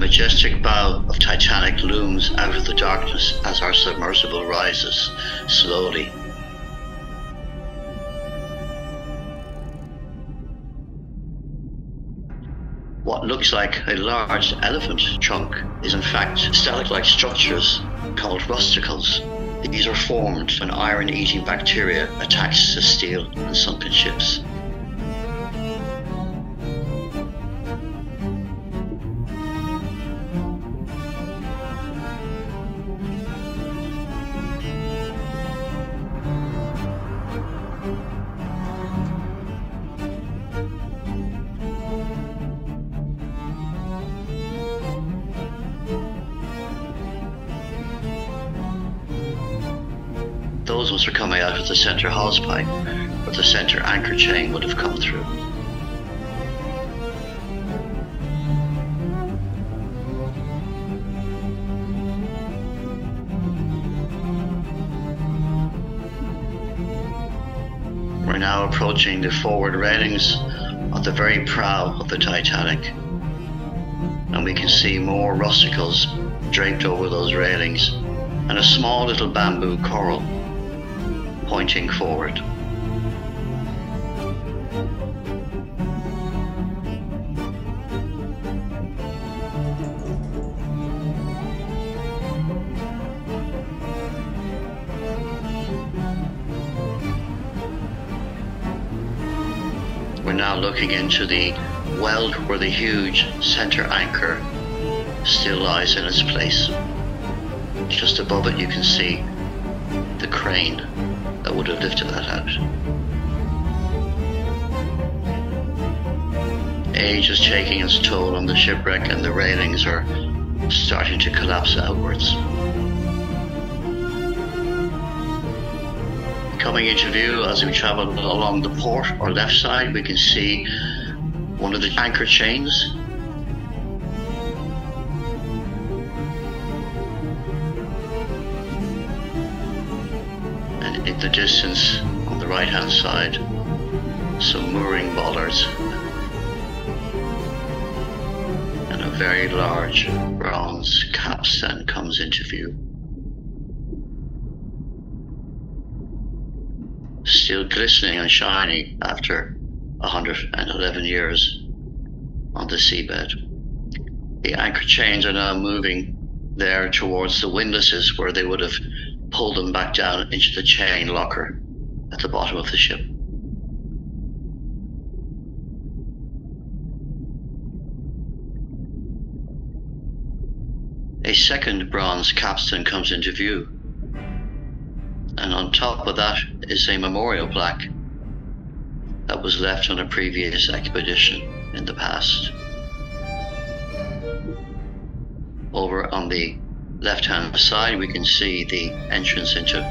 majestic bow of Titanic looms out of the darkness as our submersible rises slowly. What looks like a large elephant trunk is in fact stalactite-like structures called rusticles. These are formed when iron-eating bacteria attacks to steel and sunken ships. Those ones are coming out of the center hose pipe, where the center anchor chain would have come through. We're now approaching the forward railings of the very prow of the Titanic, and we can see more rusticles draped over those railings and a small little bamboo coral pointing forward. We're now looking into the weld where the huge center anchor still lies in its place. Just above it you can see the crane that would have lifted that out. Age is taking its toll on the shipwreck and the railings are starting to collapse outwards. Coming into view as we travel along the port or left side, we can see one of the anchor chains. And in the distance on the right hand side, some mooring bollards and a very large bronze capstan comes into view. Still glistening and shining after 111 years on the seabed. The anchor chains are now moving there towards the windlasses where they would have pulled them back down into the chain locker at the bottom of the ship. A second bronze capstan comes into view, and on top of that is a memorial plaque that was left on a previous expedition in the past. Over on the left hand side we can see the entrance into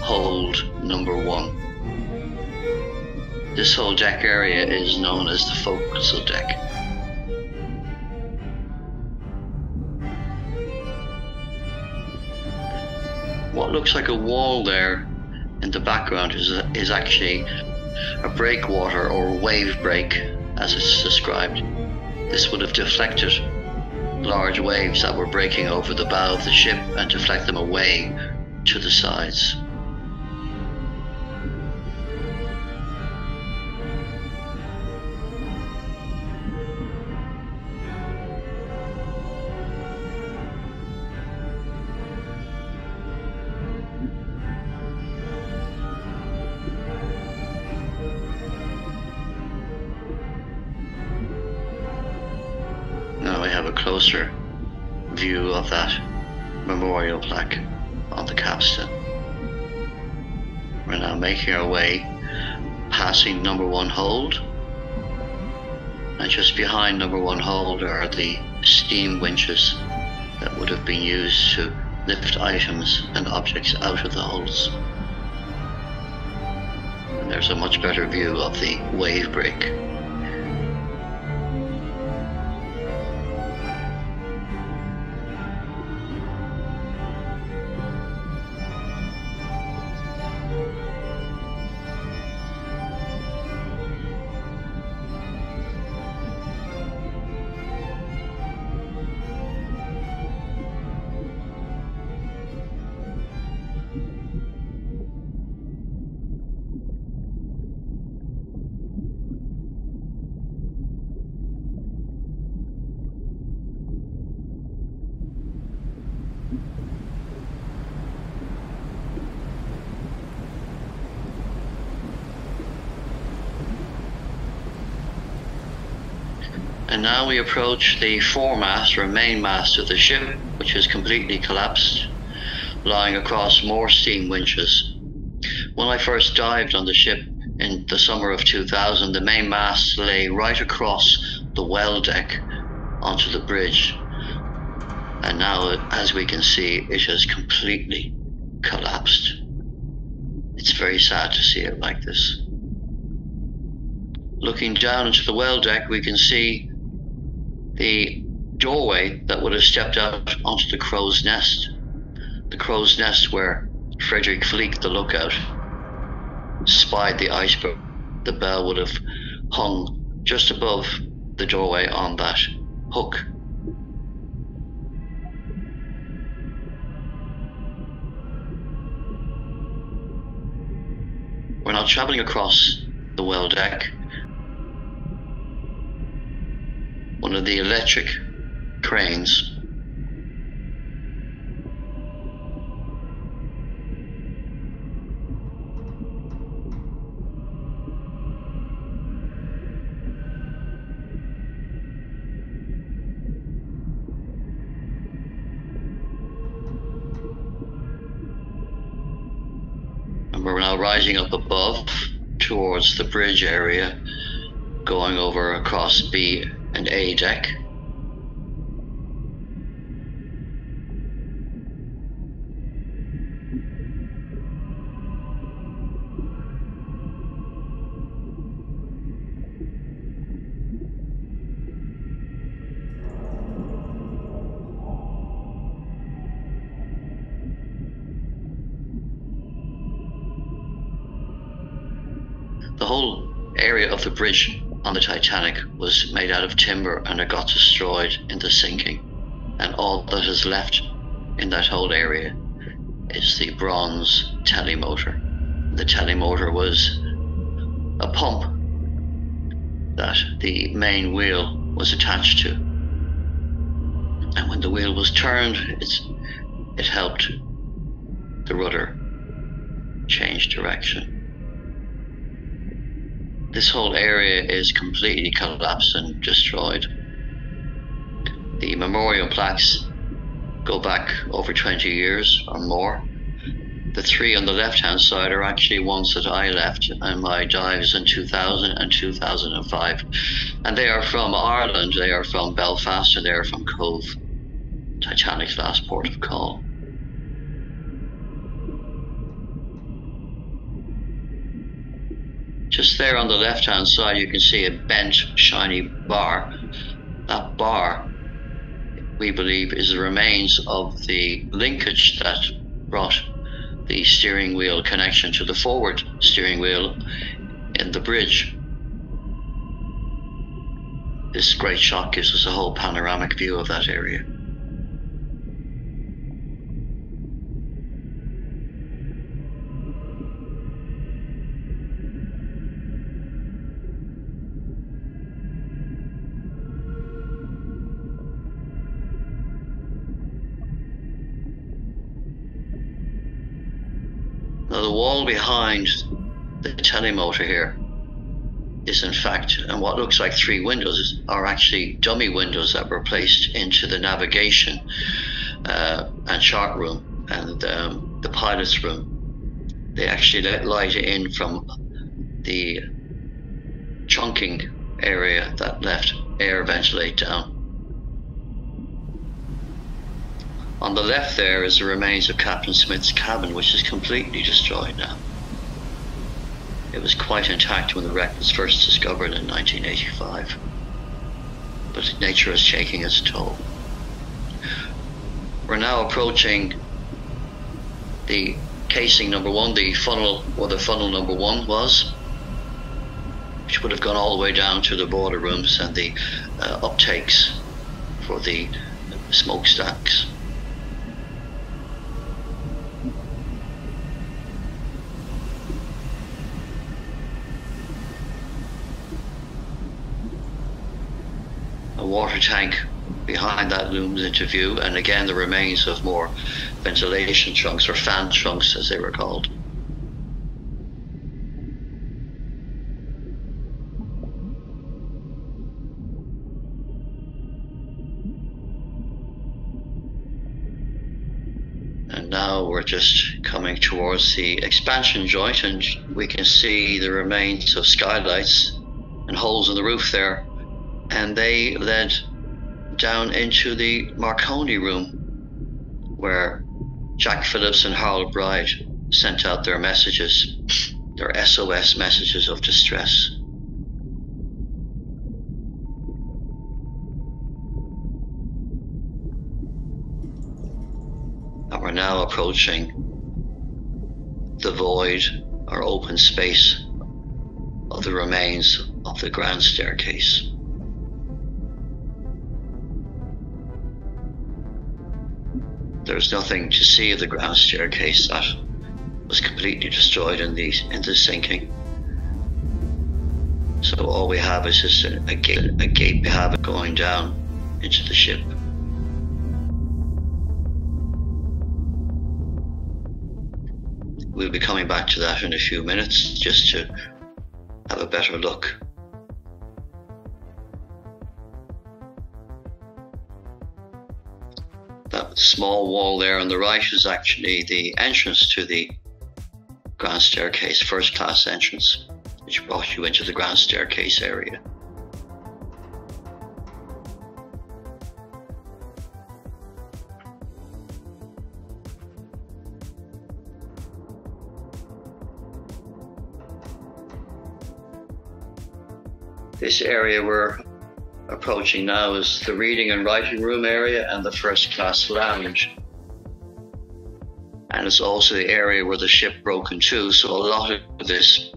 hold number 1. This whole deck area is known as the forecastle deck. What looks like a wall there in the background is actually a breakwater or wave break, as it's described. This would have deflected large waves that were breaking over the bow of the ship and deflect them away to the sides. Now we have a closer view of that memorial plaque on the capstan. We're now making our way, passing number 1 hold, and just behind number 1 hold are the steam winches that would have been used to lift items and objects out of the holds. And there's a much better view of the wave break. And now we approach the foremast or main mast of the ship, which is completely collapsed, lying across more steam winches. When I first dived on the ship in the summer of 2000, the main mast lay right across the well deck onto the bridge. And now, as we can see, it has completely collapsed. It's very sad to see it like this. Looking down into the well deck, we can see the doorway that would have stepped out onto the crow's nest. The crow's nest where Frederick Fleek, the lookout, spied the iceberg. The bell would have hung just above the doorway on that hook. We're now traveling across the well deck. One of the electric cranes and we're now rising up above towards the bridge area, going over across B and A deck. The whole area of the bridge on the Titanic was made out of timber, and it got destroyed in the sinking. And all that is left in that whole area is the bronze telemotor. The telemotor was a pump that the main wheel was attached to. And when the wheel was turned, it helped the rudder change direction. This whole area is completely collapsed and destroyed. The memorial plaques go back over 20 years or more. The three on the left-hand side are actually ones that I left in my dives in 2000 and 2005. And they are from Ireland, they are from Belfast, and they are from Cove, Titanic's last port of call. Just there on the left-hand side, you can see a bent, shiny bar. That bar, we believe, is the remains of the linkage that brought the steering wheel connection to the forward steering wheel in the bridge. This great shot gives us a whole panoramic view of that area. Now the wall behind the telemotor here is in fact, and what looks like three windows are actually dummy windows that were placed into the navigation and chart room and the pilot's room. They actually let light in from the trunking area that left air ventilate down. On the left there is the remains of Captain Smith's cabin, which is completely destroyed now. It was quite intact when the wreck was first discovered in 1985, but nature is taking its toll. We're now approaching the casing number one, the funnel, where the funnel number one was, which would have gone all the way down to the boiler rooms and the uptakes for the smokestacks. A water tank behind that looms into view, and again the remains of more ventilation trunks, or fan trunks as they were called. now we're just coming towards the expansion joint, and we can see the remains of skylights and holes in the roof there, and they led down into the Marconi room, where Jack Phillips and Harold Bride sent out their messages, their SOS messages of distress. And we're now approaching the void or open space of the remains of the grand staircase. There's nothing to see of the grand staircase. That was completely destroyed in the sinking. So all we have is just a gate we have going down into the ship. We'll be coming back to that in a few minutes, just to have a better look. That small wall there on the right is actually the entrance to the grand staircase, first class entrance, which brought you into the grand staircase area. This area we're approaching now is the reading and writing room area and the first class lounge. And it's also the area where the ship broke in two, so a lot of this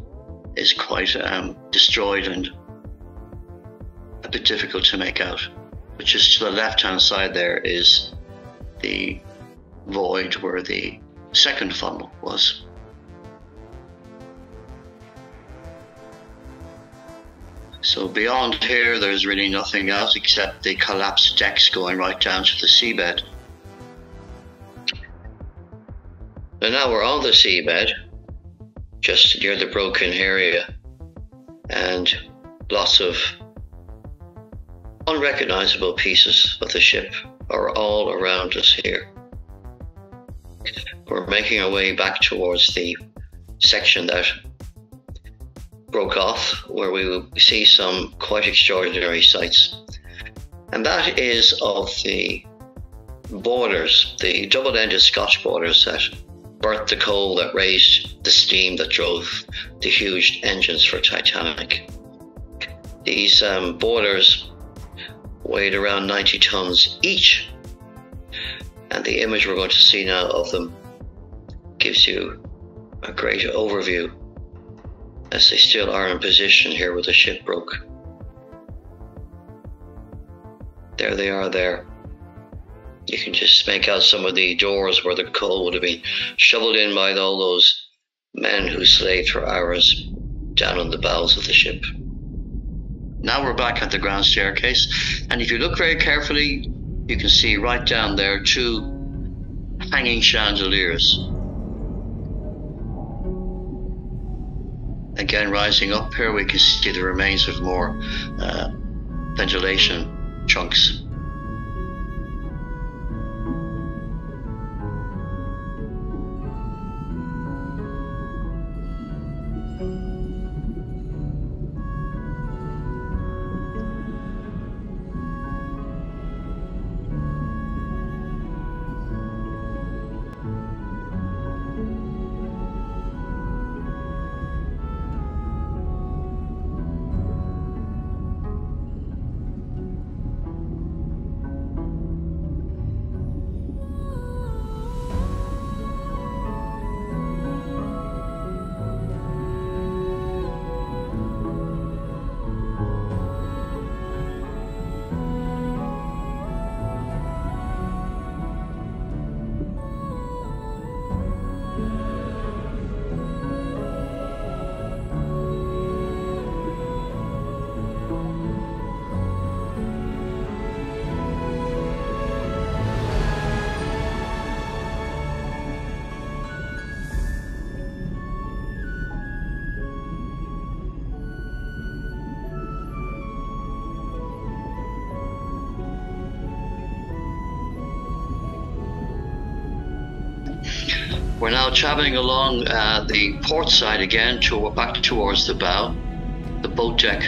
is quite destroyed and a bit difficult to make out. But just to the left hand side there is the void where the second funnel was. So beyond here, there's really nothing else except the collapsed decks going right down to the seabed. And now we're on the seabed, just near the broken area, and lots of unrecognizable pieces of the ship are all around us here. We're making our way back towards the section that broke off, where we will see some quite extraordinary sights. And that is of the boilers, the double-ended Scotch boilers that burnt the coal that raised the steam that drove the huge engines for Titanic. These boilers weighed around 90 tons each, and the image we're going to see now of them gives you a great overview, as they still are in position here where the ship broke. There they are there. You can just make out some of the doors where the coal would have been shoveled in by all those men who slaved for hours down on the bowels of the ship. Now we're back at the grand staircase, and if you look very carefully, you can see right down there two hanging chandeliers. Again, rising up here, we can see the remains of more ventilation chunks. We're now traveling along the port side again, back towards the bow. The boat deck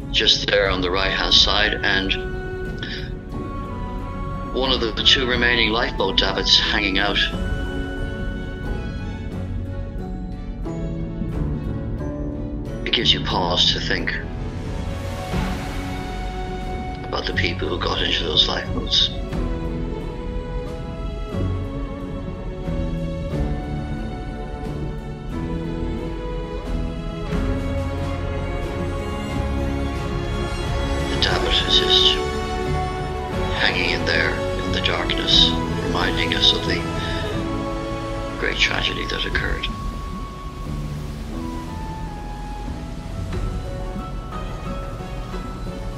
just there on the right hand side, and one of the two remaining lifeboat davits hanging out. It gives you pause to think about the people who got into those lifeboats. The davit is just hanging in there in the darkness, reminding us of the great tragedy that occurred.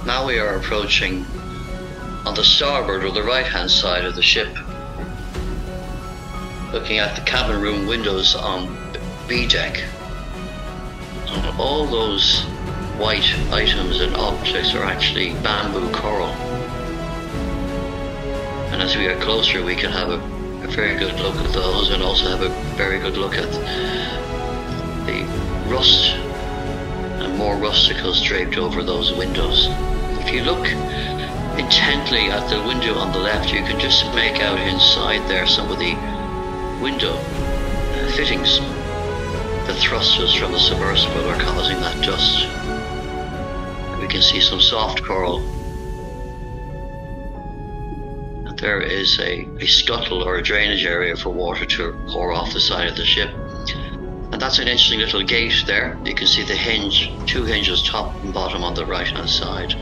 Now we are approaching on the starboard or the right hand side of the ship, looking at the cabin room windows on B deck. And all those white items and objects are actually bamboo coral. And as we get closer, we can have a very good look at those, and also have a very good look at the rust and more rusticles draped over those windows. If you look intently at the window on the left, you can just make out inside there some of the window fittings. The thrusters from the submersible are causing that dust. We can see some soft coral. And there is a scuttle or a drainage area for water to pour off the side of the ship. And that's an interesting little gate there. You can see the hinge, two hinges, top and bottom, on the right hand side.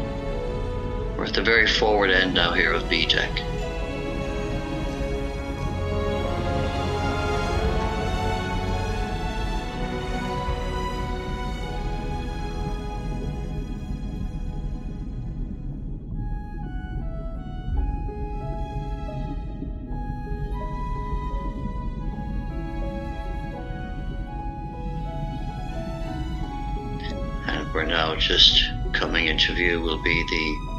We're at the very forward end now here of B deck. And we're now just coming into view will be the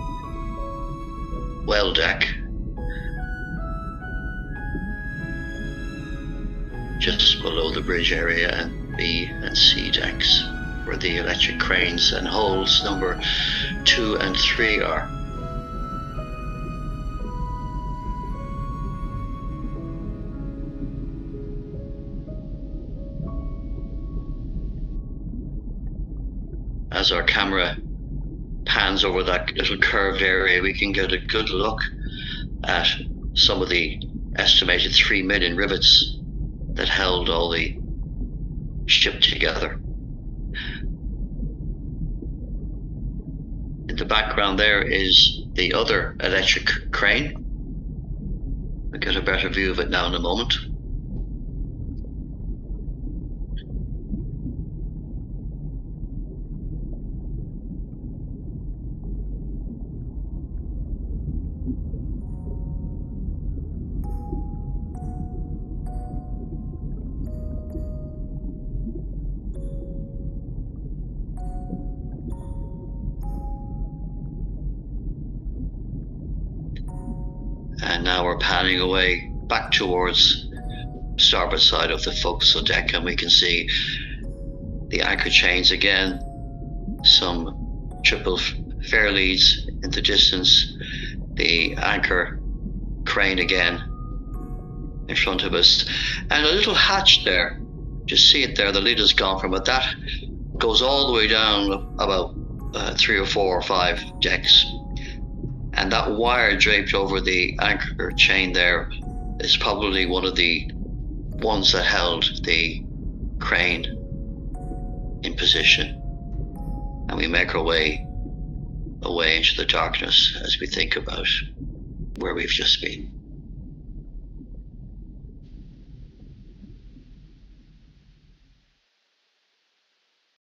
well deck, just below the bridge area, and B and C decks, where the electric cranes and holds number 2 and 3 are. As our camera pans over that little curved area, we can get a good look at some of the estimated 3 million rivets that held all the ship together. In the background there is the other electric crane. We'll get a better view of it now in a moment. And now we're panning away back towards starboard side of the forecastle deck, and we can see the anchor chains again, some triple fair leads in the distance, the anchor crane again in front of us, and a little hatch there. Just see it there, the lid is gone from it. That goes all the way down about 3 or 4 or 5 decks. And that wire draped over the anchor chain there is probably one of the ones that held the crane in position. And we make our way away into the darkness as we think about where we've just been.